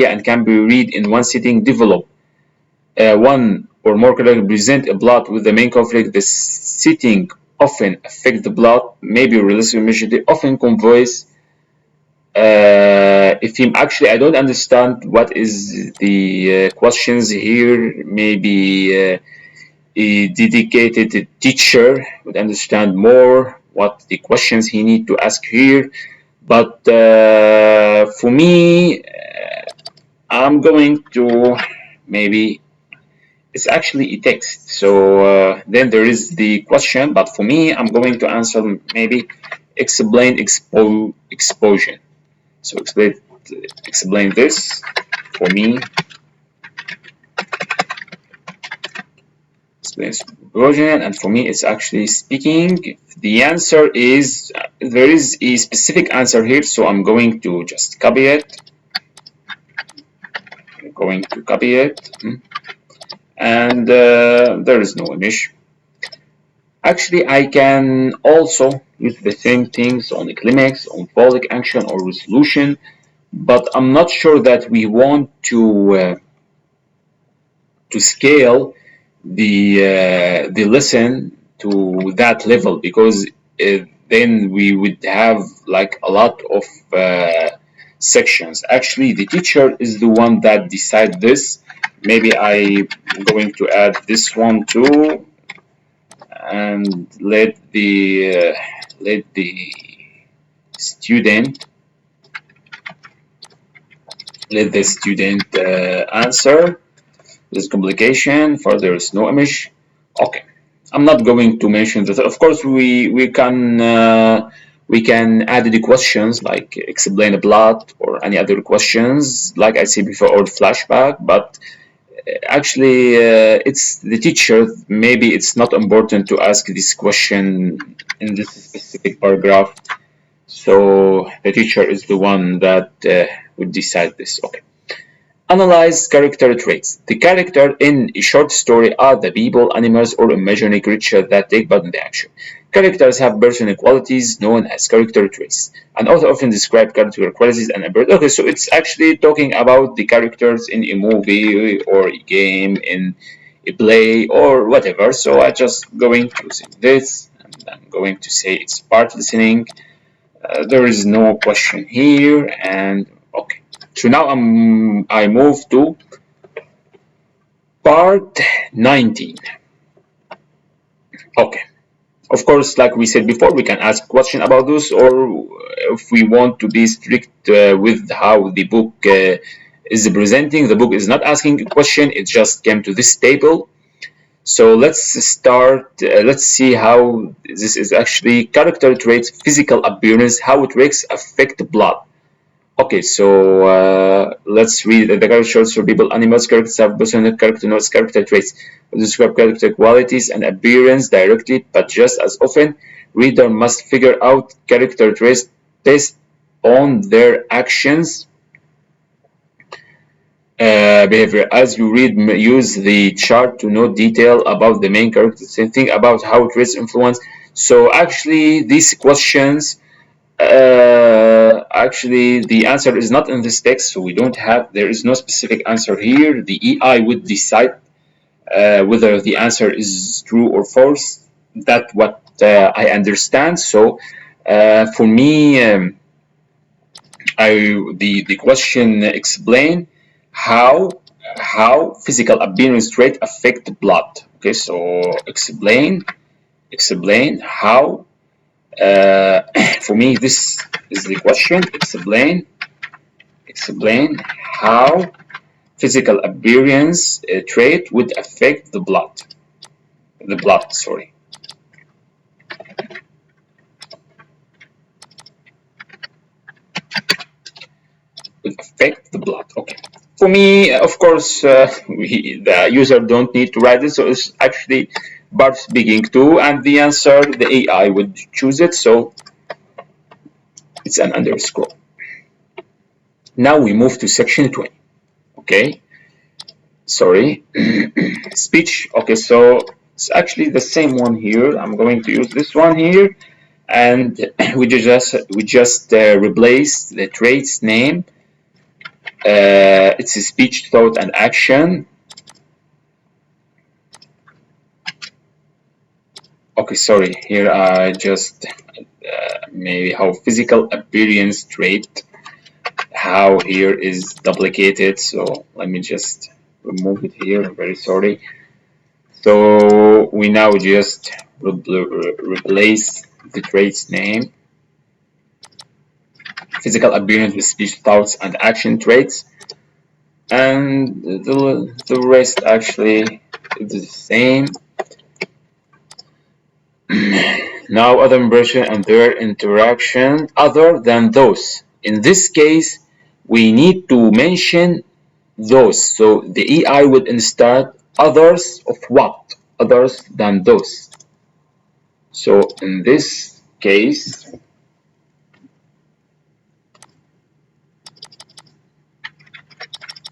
and can be read in one sitting. Develop one or more characters present a plot with the main conflict. The setting often affect the plot. Maybe release immediately. Often conveys a theme. Actually, I don't understand what is the questions here. Maybe a dedicated teacher would understand more what the questions he need to ask here. But for me, I'm going to maybe it's actually a text. So then there is the question, but for me, I'm going to answer maybe explain exposure. So explain this for me. Explain exposure, and for me, it's actually speaking. The answer is there is a specific answer here, so I'm going to just copy it. I'm going to copy it. And there is no image. Actually, I can also use the same things on climax, on folic action or resolution, but I'm not sure that we want to scale the lesson to that level, because then we would have like a lot of sections. Actually, the teacher is the one that decide this. Maybe I'm going to add this one too, and let the student answer this complication. For there is no image. Okay, I'm not going to mention that. Of course, we can add the questions like explain a plot or any other questions like I said before, or flashback, but actually it's the teacher. Maybe it's not important to ask this question in this specific paragraph, so the teacher is the one that would decide this. Okay. Analyze character traits. The character in a short story are the people, animals, or imaginary creatures that take part in the action. Characters have personal qualities known as character traits. An author often describes character qualities and abilities. Okay, so it's actually talking about the characters in a movie or a game, in a play or whatever. So I'm just going to say this, and I'm going to say it's part listening. There is no question here, and okay. So now I move to part 19. Okay. Of course, like we said before, we can ask question about this, or if we want to be strict with how the book is presenting, the book is not asking a question, it just came to this table. So let's start, let's see how this is actually character traits, physical appearance, how traits affect the blood. Okay, so let's read the characters for people. Animals characters have personal character notes, character traits. Describe character qualities and appearance directly, but just as often, reader must figure out character traits based on their actions, behavior. As you read, use the chart to note detail about the main characters and think about how traits influence. So actually, these questions actually the answer is not in this text, so we don't have, there is no specific answer here. The EI would decide whether the answer is true or false. That's what I understand. So for me, the question explain how physical appearance trait affect the blood. Okay, so explain how for me, this is the question. Explain how physical appearance trait would affect the blood. Sorry. Would affect the blood. Okay. For me, of course, the user don't need to write it, so it's actually part speaking too, and the answer, the AI would choose it. So it's an underscore. Now we move to section 20. Okay, sorry. Speech. Okay, so it's actually the same one here. I'm going to use this one here, and we just replace the traits name it's a speech, thought, and action. Okay, sorry. Here I just maybe how physical appearance trait. How here is duplicated. So let me just remove it here. I'm very sorry. So we now just replace the trait's name, physical appearance with speech, thoughts, and action traits, and the rest actually is the same. Now other impression and their interaction other than those. In this case, we need to mention those. So the EI would instead others of what? Others than those. So in this case,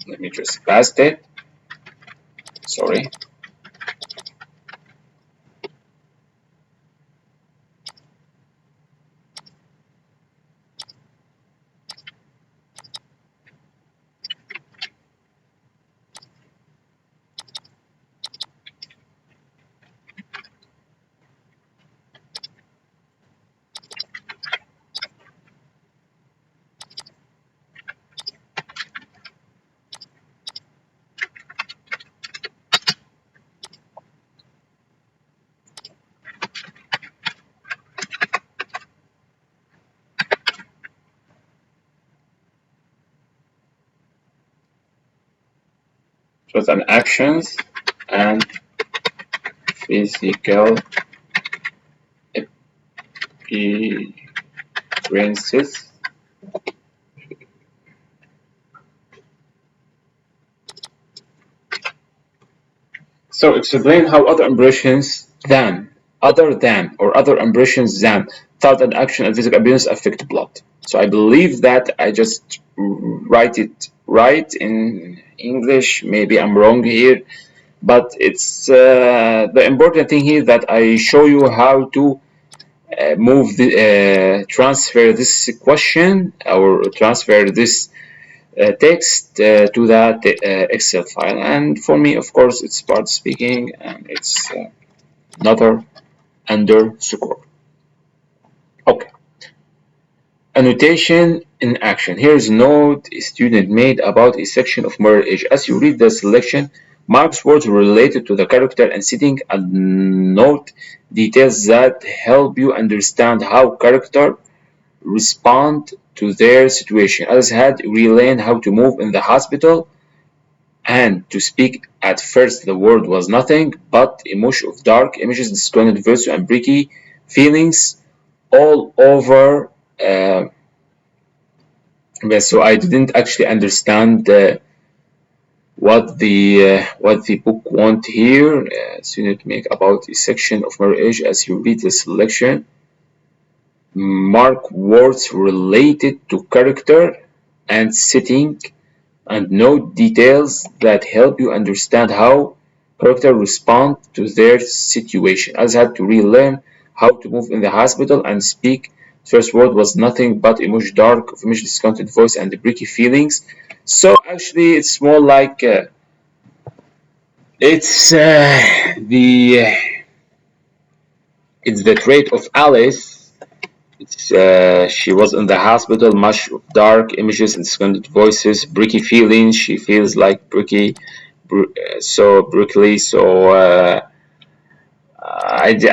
let me just paste it. Sorry. So an actions and physical appearances. So explain how other impressions than, other than, or other impressions than thought and action and physical appearance affect plot. So I believe that I just write it right in English. Maybe I'm wrong here, but it's the important thing here that I show you how to transfer this question or transfer this text to that Excel file. And for me, of course, it's part speaking and it's another underscore. Okay. Annotation in action. Here's a note a student made about a section of Mirror Edge. As you read the selection, marks words related to the character and setting and note details that help you understand how character respond to their situation. As had relearn how to move in the hospital and to speak. At first the word was nothing but a mush of dark images, disjointed verses and bricky feelings all over. So I didn't actually understand what the book want here. So you need to make about a section of marriage as you read the selection. Mark words related to character and setting and note details that help you understand how character respond to their situation. As had to relearn how to move in the hospital and speak. First word was nothing but emoji dark, emoji discounted voice and bricky feelings. So actually, it's more like it's it's the trait of Alice. She was in the hospital, much of dark images and discounted voices, bricky feelings. She feels like bricky, so brickly. So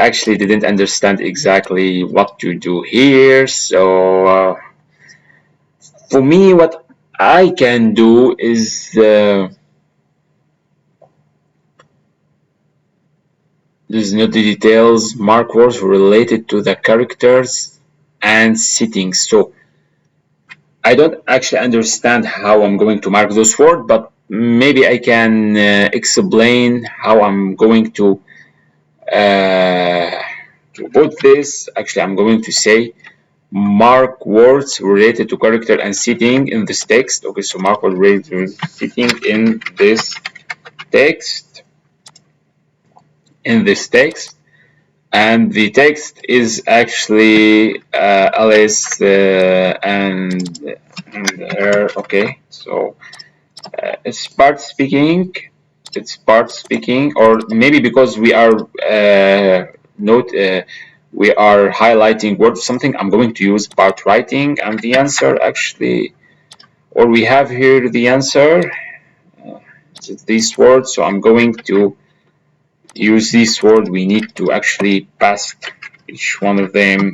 actually didn't understand exactly what to do here. So for me, what I can do is there's no details, mark words related to the characters and settings. So I don't actually understand how I'm going to mark those words, but maybe I can explain how I'm going uh, to put this. Actually, I'm going to say mark words related to character and setting in this text. Okay, so mark words related to setting in this text. In this text, and the text is actually Alice and her. Okay, so it's part speaking. It's part speaking, or maybe because we are note we are highlighting word something. I'm going to use part writing, and the answer actually, or we have here the answer. It's this word, so I'm going to use this word. We need to actually pass each one of them.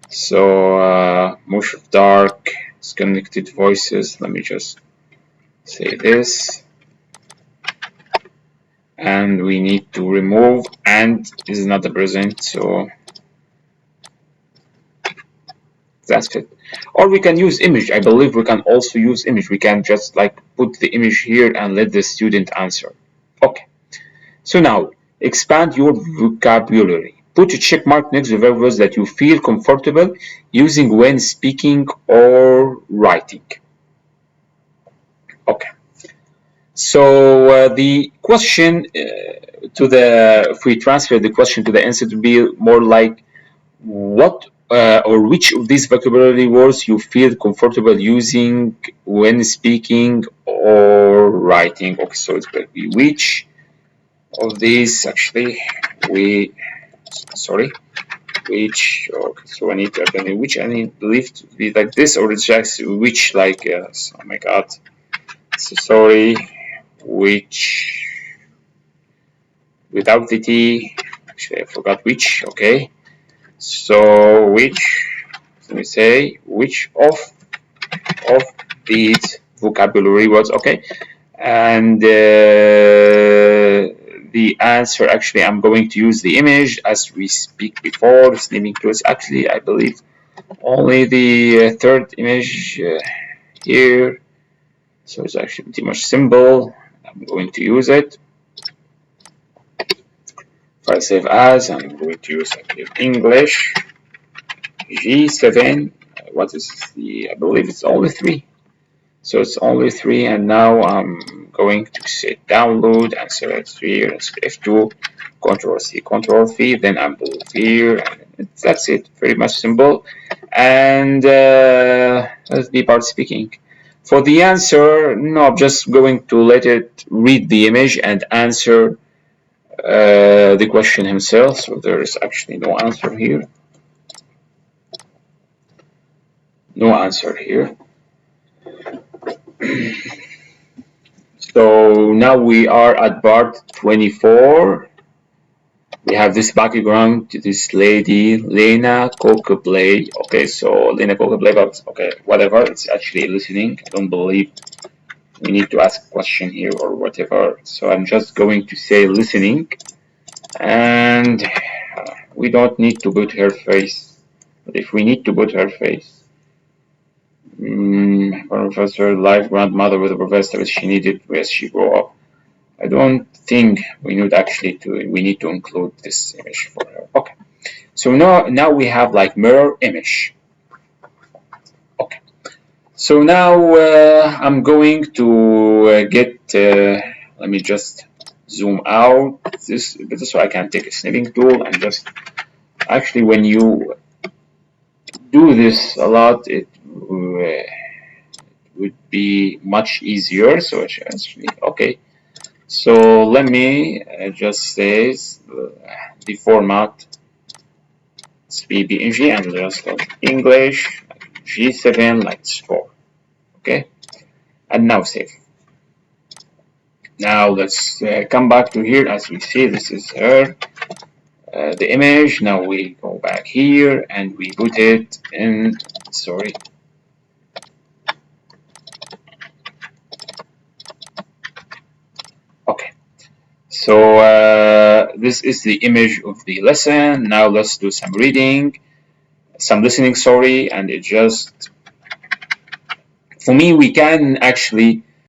So motion of dark, disconnected voices. Let me just say this. And we need to remove, and this is not the present, so that's it. Or we can use image. I believe we can also use image. We can just like put the image here and let the student answer. Okay, so now expand your vocabulary. Put a check mark next to the words that you feel comfortable using when speaking or writing. Okay, so the question if we transfer the question to the answer to be more like what or which of these vocabulary words you feel comfortable using when speaking or writing. Okay, so it's going to be which of these actually we sorry which. Okay, so I need to append which. I need believe to be like this, or it's just which like yes. Oh my god, so sorry, which without the T. Actually I forgot which. Okay, so which, let me say which of these vocabulary words. Okay, and the answer actually I'm going to use the image as we speak before. Slimming tools actually I believe only the third image here, so it's actually pretty much simple. I'm going to use it. If I save as, I'm going to use English G7. What is the, I believe it's only 3. So it's only 3, and now I'm going to say download and select here, F2, Control C, Control V, then I'm here, and that's it. Very much simple. And let's be part speaking. For the answer, no, I'm just going to let it read the image and answer the question himself. So there is actually no answer here. No answer here. So now we are at part 24. We have this background to this lady, Lena Coca-Play. Okay, so Lena Coca-Play, but okay, whatever. It's actually listening. I don't believe we need to ask a question here or whatever. So I'm just going to say listening, and we don't need to put her face. But if we need to put her face, Professor, life grandmother with a professor, she needed as she grew up. I don't think we need to include this image for her. Okay, so now we have like mirror image. Okay, so now I'm going to get. Let me just zoom out this so I can take a snipping tool and just actually when you do this a lot, it would be much easier. So actually, okay. So let me just say the format is PNG and just English G7 like 4. Okay, and now save. Now let's come back to here. As we see, this is her, the image. Now we go back here and we put it in. Sorry. Okay. So this is the image of the lesson. Now let's do some reading, some listening, sorry, and it just, for me, we can actually